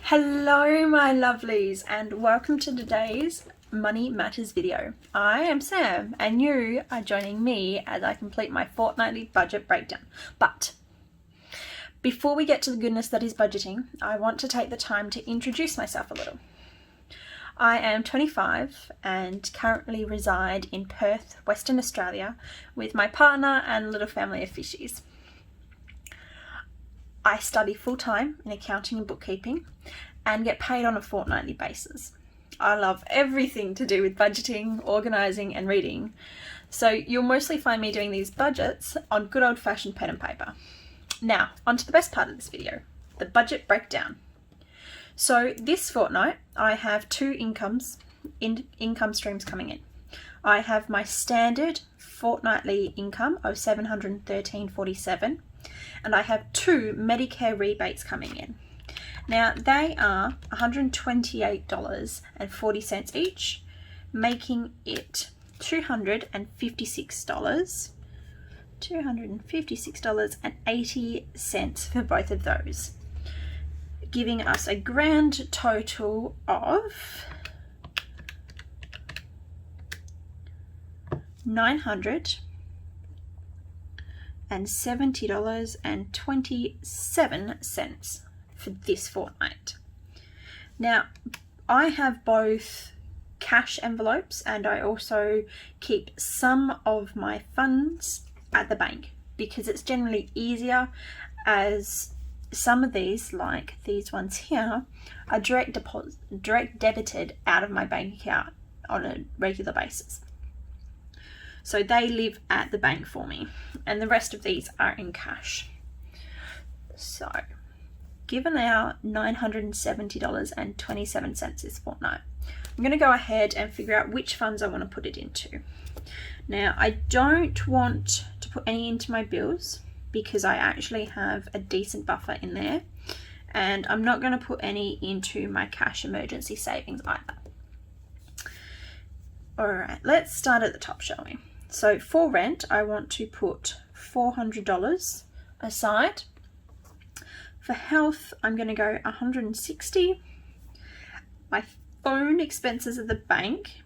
Hello my lovelies and welcome to today's Money Matters video. I am Sam and you are joining me as I complete my fortnightly budget breakdown. But before we get to the goodness that is budgeting, I want to take the time to introduce myself a little. I am 25 and currently reside in Perth, Western Australia with my partner and a little family of fishies. I study full-time in accounting and bookkeeping and get paid on a fortnightly basis. I love everything to do with budgeting, organising and reading, so you'll mostly find me doing these budgets on good old-fashioned pen and paper. Now, on to the best part of this video, the budget breakdown. So this fortnight I have two income streams coming in. I have my standard fortnightly income of $713.47 and I have two Medicare rebates coming in. Now they are $128.40 each, making it $256.80 for both of those, giving us a grand total of $970.27 for this fortnight. Now, I have both cash envelopes and I also keep some of my funds at the bank because it's generally easier, as some of these, like these ones here, are direct debited out of my bank account on a regular basis. So they live at the bank for me, and the rest of these are in cash. So, given our $970.27 this fortnight, I'm going to go ahead and figure out which funds I want to put it into. Now, I don't want to put any into my bills because I actually have a decent buffer in there, and I'm not going to put any into my cash emergency savings either. Alright, let's start at the top, shall we? So for rent, I want to put $400 aside. For health, I'm going to go $160. My phone expenses at the bank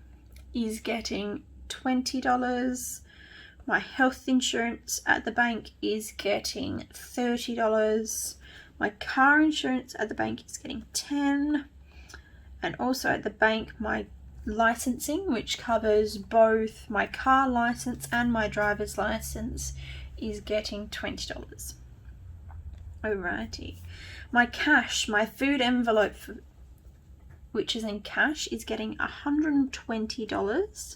is getting $20. My health insurance at the bank is getting $30. My car insurance at the bank is getting $10. And also at the bank, my licensing, which covers both my car license and my driver's license, is getting $20. Alrighty. My cash, my food envelope, which is in cash, is getting $120.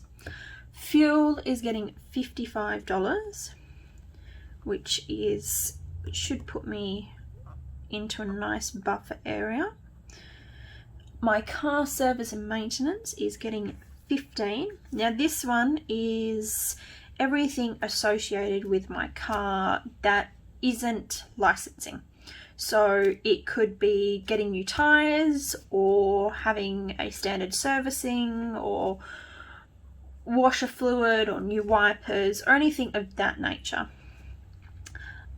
Fuel is getting $55, which should put me into a nice buffer area. My car service and maintenance is getting $15. Now this one is everything associated with my car that isn't licensing. So it could be getting new tires or having a standard servicing or washer fluid or new wipers or anything of that nature.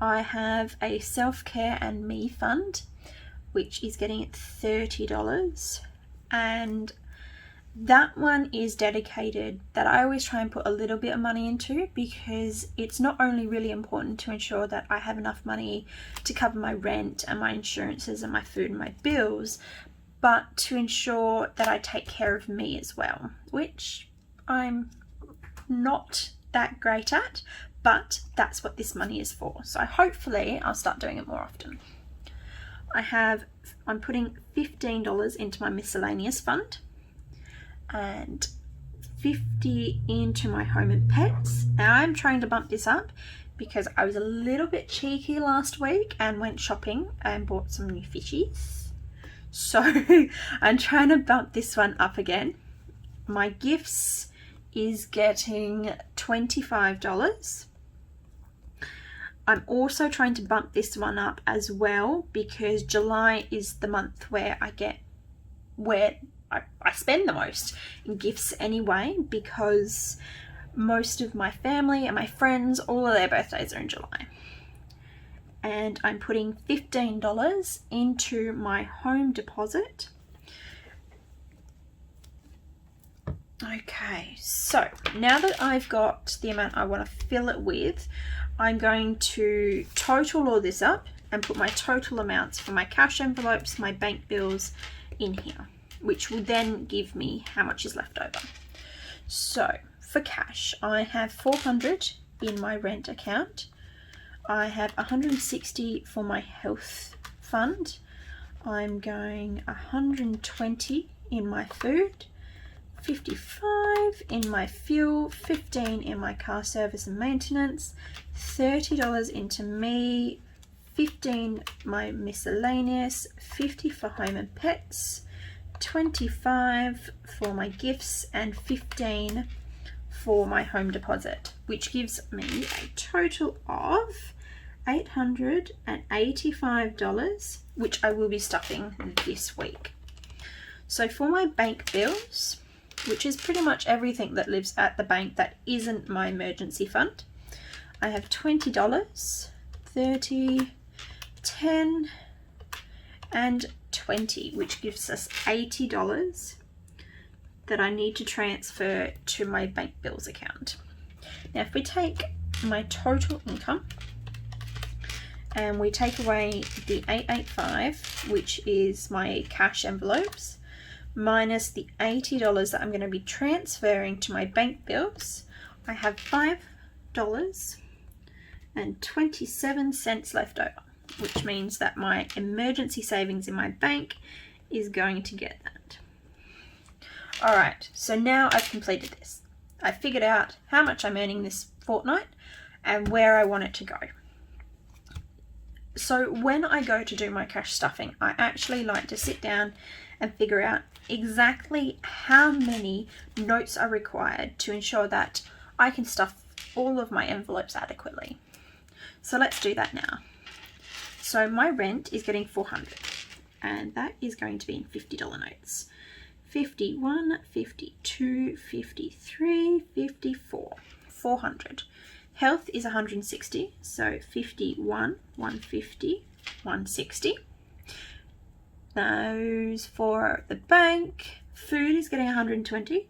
I have a self-care and me fund, which is getting $30, and that one is dedicated, that I always try and put a little bit of money into, because it's not only really important to ensure that I have enough money to cover my rent and my insurances and my food and my bills, but to ensure that I take care of me as well, which I'm not that great at, but that's what this money is for. So hopefully I'll start doing it more often. I'm putting $15 into my miscellaneous fund and $50 into my home and pets. Now I'm trying to bump this up because I was a little bit cheeky last week and went shopping and bought some new fishies. So I'm trying to bump this one up again. My gifts is getting $25. I'm also trying to bump this one up as well because July is the month where I spend the most in gifts anyway, because most of my family and my friends, all of their birthdays are in July. and I'm putting $15 into my home deposit. Okay, so now that I've got the amount I want to fill it with, I'm going to total all this up and put my total amounts for my cash envelopes, my bank bills in here, which will then give me how much is left over. So for cash, I have $400 in my rent account. I have $160 for my health fund. I'm going $120 in my food, $55 in my fuel, $15 in my car service and maintenance, $30 into me, $15 my miscellaneous, $50 for home and pets, $25 for my gifts, and $15 for my home deposit, which gives me a total of $885, which I will be stuffing this week. So for my bank bills, which is pretty much everything that lives at the bank that isn't my emergency fund, I have $20, $30, $10, and $20, which gives us $80 that I need to transfer to my bank bills account. Now if we take my total income and we take away the $885, which is my cash envelopes, minus the $80 that I'm going to be transferring to my bank bills, I have $5.27 left over, which means that my emergency savings in my bank is going to get that. Alright, so now I've completed this. I figured out how much I'm earning this fortnight and where I want it to go. So when I go to do my cash stuffing, I actually like to sit down and figure out exactly how many notes are required to ensure that I can stuff all of my envelopes adequately. So let's do that now. So my rent is getting $400, and that is going to be in $50 notes. 51, 52, 53, 54, 400. Health is 160, so 51, 150, 160. Those for the bank. Food is getting 120,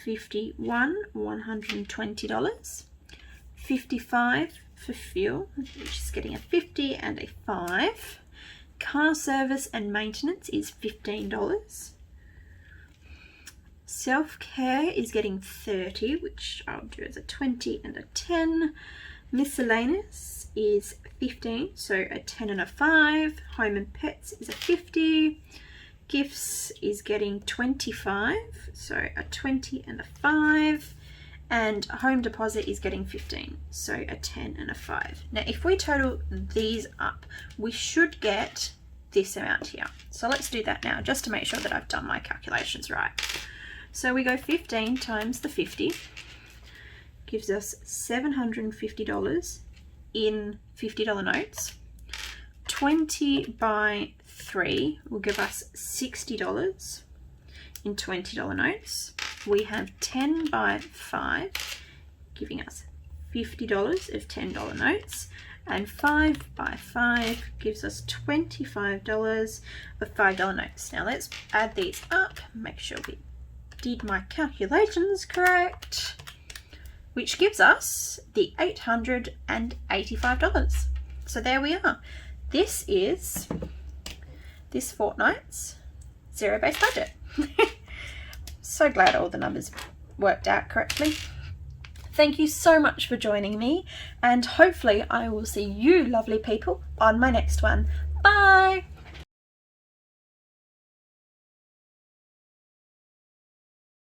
51, $120. 55 for fuel, which is getting a 50 and a 5. Car service and maintenance is $15. Self-care is getting 30, which I'll do as a 20 and a 10. Miscellaneous is 15, so a 10 and a 5. Home and pets is a 50. Gifts is getting 25, so a 20 and a 5. And home deposit is getting 15, so a 10 and a 5. Now if we total these up, we should get this amount here. So let's do that now, just to make sure that I've done my calculations right. So we go 15 times the 50, gives us $750 in $50 notes. 20 by 3 will give us $60 in $20 notes. We have 10 by 5, giving us $50 of $10 notes. And 5 by 5 gives us $25 of $5 notes. Now let's add these up, make sure we did my calculations correct, which gives us the $885. So there we are. This is this fortnight's zero-based budget. So glad all the numbers worked out correctly. Thank you so much for joining me, and hopefully I will see you lovely people on my next one. Bye!